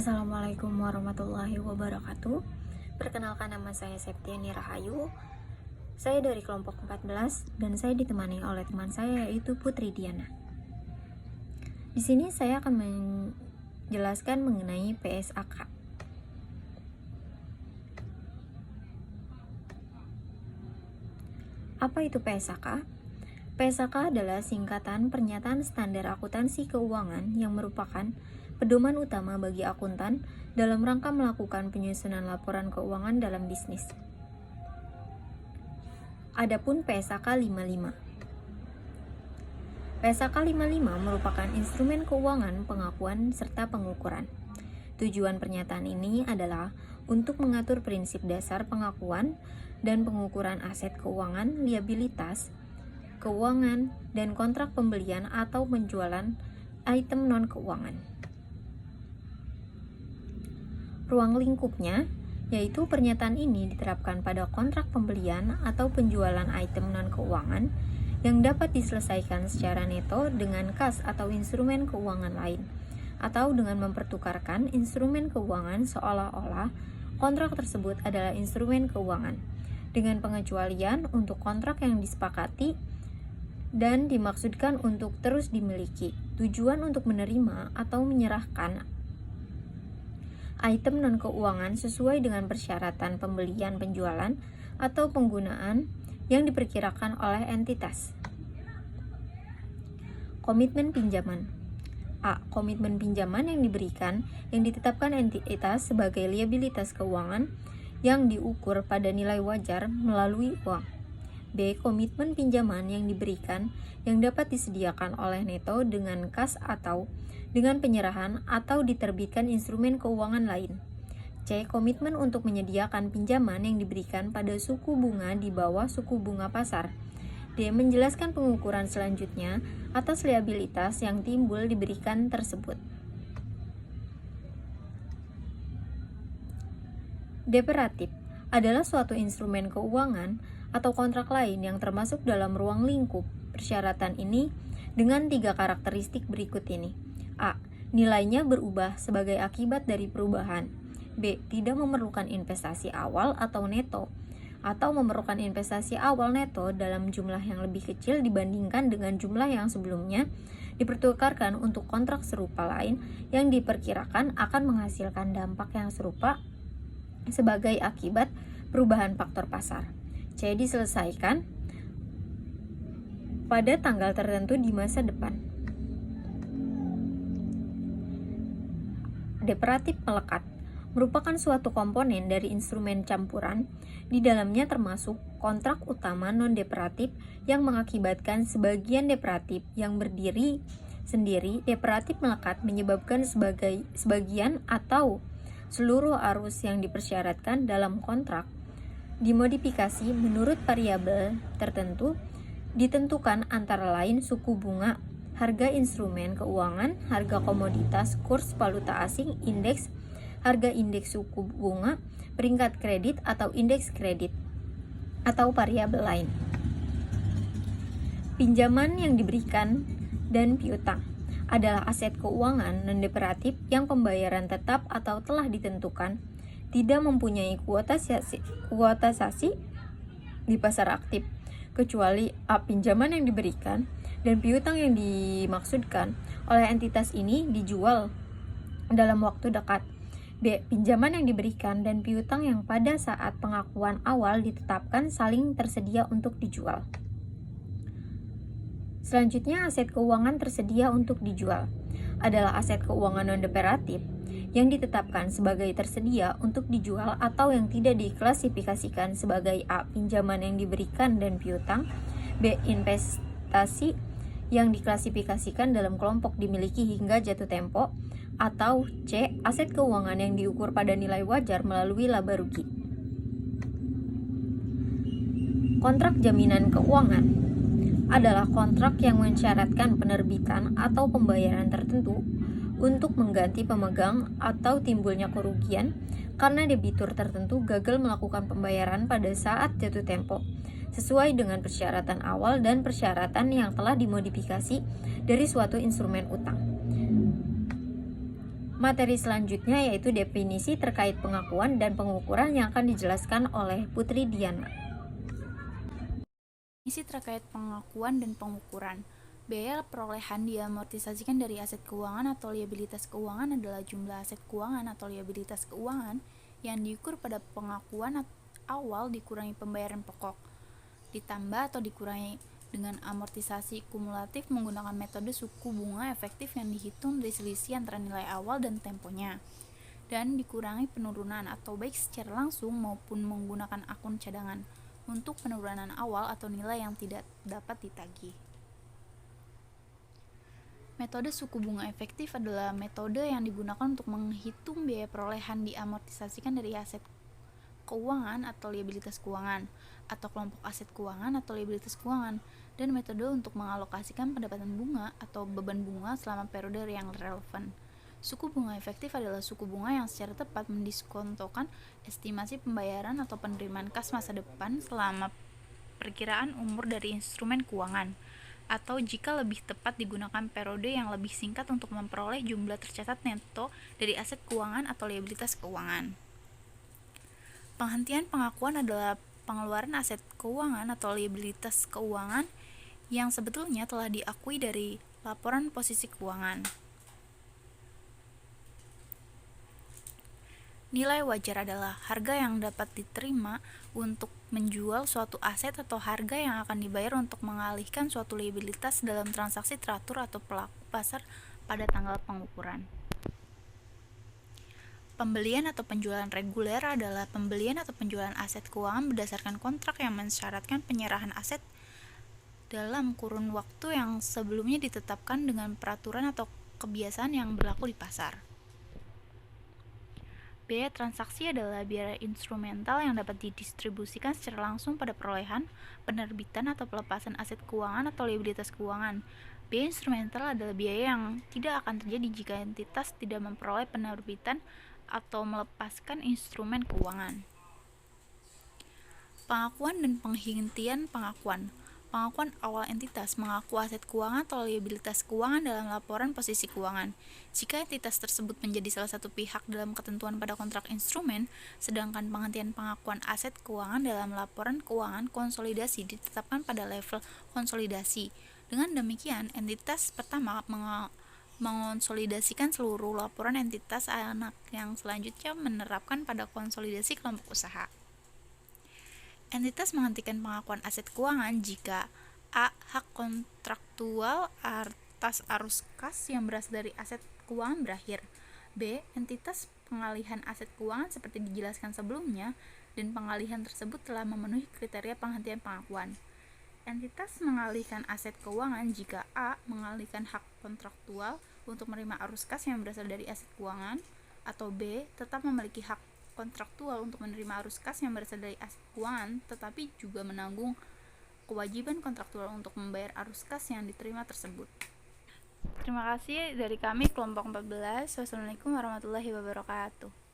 Assalamualaikum warahmatullahi wabarakatuh. Perkenalkan, nama saya Septiani Rahayu. Saya dari kelompok 14 dan saya ditemani oleh teman saya yaitu Putri Diana. Di sini saya akan menjelaskan mengenai PSAK. Apa itu PSAK? PSAK adalah singkatan Pernyataan Standar Akuntansi Keuangan yang merupakan pedoman utama bagi akuntan dalam rangka melakukan penyusunan laporan keuangan dalam bisnis. Adapun PSAK 55. PSAK 55 merupakan instrumen keuangan pengakuan serta pengukuran. Tujuan pernyataan ini adalah untuk mengatur prinsip dasar pengakuan dan pengukuran aset keuangan, liabilitas keuangan, dan kontrak pembelian atau penjualan item non-keuangan. Ruang lingkupnya, yaitu pernyataan ini diterapkan pada kontrak pembelian atau penjualan item non-keuangan yang dapat diselesaikan secara neto dengan kas atau instrumen keuangan lain, atau dengan mempertukarkan instrumen keuangan seolah-olah kontrak tersebut adalah instrumen keuangan, dengan pengecualian untuk kontrak yang disepakati dan dimaksudkan untuk terus dimiliki. Tujuan untuk menerima atau menyerahkan item non-keuangan sesuai dengan persyaratan pembelian, penjualan, atau penggunaan yang diperkirakan oleh entitas. Komitmen pinjaman. A. Komitmen pinjaman yang diberikan yang ditetapkan entitas sebagai liabilitas keuangan yang diukur pada nilai wajar melalui uang. B. Komitmen pinjaman yang diberikan yang dapat disediakan oleh neto dengan kas atau dengan penyerahan atau diterbitkan instrumen keuangan lain. C. Komitmen untuk menyediakan pinjaman yang diberikan pada suku bunga di bawah suku bunga pasar. D. Menjelaskan pengukuran selanjutnya atas liabilitas yang timbul diberikan tersebut. Deperatif adalah suatu instrumen keuangan atau kontrak lain yang termasuk dalam ruang lingkup persyaratan ini dengan 3 karakteristik berikut ini. A. Nilainya berubah sebagai akibat dari perubahan. B. Tidak memerlukan investasi awal atau neto, atau memerlukan investasi awal neto dalam jumlah yang lebih kecil dibandingkan dengan jumlah yang sebelumnya dipertukarkan untuk kontrak serupa lain yang diperkirakan akan menghasilkan dampak yang serupa sebagai akibat perubahan faktor pasar. C. Diselesaikan pada tanggal tertentu di masa depan. Deperatif melekat merupakan suatu komponen dari instrumen campuran. Di dalamnya termasuk kontrak utama non-deperatif yang mengakibatkan sebagian deperatif yang berdiri sendiri. Deperatif melekat menyebabkan sebagian atau seluruh arus yang dipersyaratkan dalam kontrak dimodifikasi menurut variabel tertentu ditentukan antara lain suku bunga, harga instrumen keuangan, harga komoditas, kurs valuta asing, indeks, harga indeks suku bunga, peringkat kredit atau indeks kredit, atau variabel lain. Pinjaman yang diberikan dan piutang adalah aset keuangan non-deperatif yang pembayaran tetap atau telah ditentukan, tidak mempunyai kuotasasi di pasar aktif, kecuali A. Pinjaman yang diberikan dan piutang yang dimaksudkan oleh entitas ini dijual dalam waktu dekat. B. Pinjaman yang diberikan dan piutang yang pada saat pengakuan awal ditetapkan saling tersedia untuk dijual. Selanjutnya, aset keuangan tersedia untuk dijual adalah aset keuangan non-deperatif yang ditetapkan sebagai tersedia untuk dijual atau yang tidak diklasifikasikan sebagai A. Pinjaman yang diberikan dan piutang. B. Investasi yang diklasifikasikan dalam kelompok dimiliki hingga jatuh tempo. Atau C. Aset keuangan yang diukur pada nilai wajar melalui laba rugi. Kontrak jaminan keuangan adalah kontrak yang mensyaratkan penerbitan atau pembayaran tertentu untuk mengganti pemegang atau timbulnya kerugian karena debitur tertentu gagal melakukan pembayaran pada saat jatuh tempo, sesuai dengan persyaratan awal dan persyaratan yang telah dimodifikasi dari suatu instrumen utang. Materi selanjutnya yaitu definisi terkait pengakuan dan pengukuran yang akan dijelaskan oleh Putri Diana. Definisi terkait pengakuan dan pengukuran. Biaya perolehan diamortisasikan dari aset keuangan atau liabilitas keuangan adalah jumlah aset keuangan atau liabilitas keuangan yang diukur pada pengakuan awal dikurangi pembayaran pokok, ditambah atau dikurangi dengan amortisasi kumulatif menggunakan metode suku bunga efektif yang dihitung dari selisih antara nilai awal dan temponya, dan dikurangi penurunan atau baik secara langsung maupun menggunakan akun cadangan untuk penurunan awal atau nilai yang tidak dapat ditagih. Metode suku bunga efektif adalah metode yang digunakan untuk menghitung biaya perolehan diamortisasikan dari aset keuangan atau liabilitas keuangan, atau kelompok aset keuangan atau liabilitas keuangan, dan metode untuk mengalokasikan pendapatan bunga atau beban bunga selama periode yang relevan. Suku bunga efektif adalah suku bunga yang secara tepat mendiskontokan estimasi pembayaran atau penerimaan kas masa depan selama perkiraan umur dari instrumen keuangan, atau jika lebih tepat digunakan periode yang lebih singkat untuk memperoleh jumlah tercatat neto dari aset keuangan atau liabilitas keuangan. Penghentian pengakuan adalah pengeluaran aset keuangan atau liabilitas keuangan yang sebetulnya telah diakui dari laporan posisi keuangan. Nilai wajar adalah harga yang dapat diterima untuk menjual suatu aset atau harga yang akan dibayar untuk mengalihkan suatu liabilitas dalam transaksi teratur atau pelaku pasar pada tanggal pengukuran. Pembelian atau penjualan reguler adalah pembelian atau penjualan aset keuangan berdasarkan kontrak yang mensyaratkan penyerahan aset dalam kurun waktu yang sebelumnya ditetapkan dengan peraturan atau kebiasaan yang berlaku di pasar. Biaya transaksi adalah biaya instrumental yang dapat didistribusikan secara langsung pada perolehan, penerbitan, atau pelepasan aset keuangan atau liabilitas keuangan. Biaya instrumental adalah biaya yang tidak akan terjadi jika entitas tidak memperoleh penerbitan atau melepaskan instrumen keuangan. Pengakuan dan penghentian pengakuan. Pengakuan awal entitas mengaku aset keuangan atau liabilitas keuangan dalam laporan posisi keuangan. Jika entitas tersebut menjadi salah satu pihak dalam ketentuan pada kontrak instrumen, sedangkan penghentian pengakuan aset keuangan dalam laporan keuangan konsolidasi ditetapkan pada level konsolidasi. Dengan demikian, entitas pertama mengonsolidasikan seluruh laporan entitas anak yang selanjutnya menerapkan pada konsolidasi kelompok usaha. Entitas menghentikan pengakuan aset keuangan jika a. hak kontraktual atas arus kas yang berasal dari aset keuangan berakhir, b. entitas pengalihan aset keuangan seperti dijelaskan sebelumnya dan pengalihan tersebut telah memenuhi kriteria penghentian pengakuan. Entitas mengalihkan aset keuangan jika a. mengalihkan hak kontraktual untuk menerima arus kas yang berasal dari aset keuangan, atau b. tetap memiliki hak kontraktual untuk menerima arus kas yang berasal dari aset keuangan tetapi juga menanggung kewajiban kontraktual untuk membayar arus kas yang diterima tersebut. Terima kasih dari kami kelompok 14. Wassalamualaikum warahmatullahi wabarakatuh.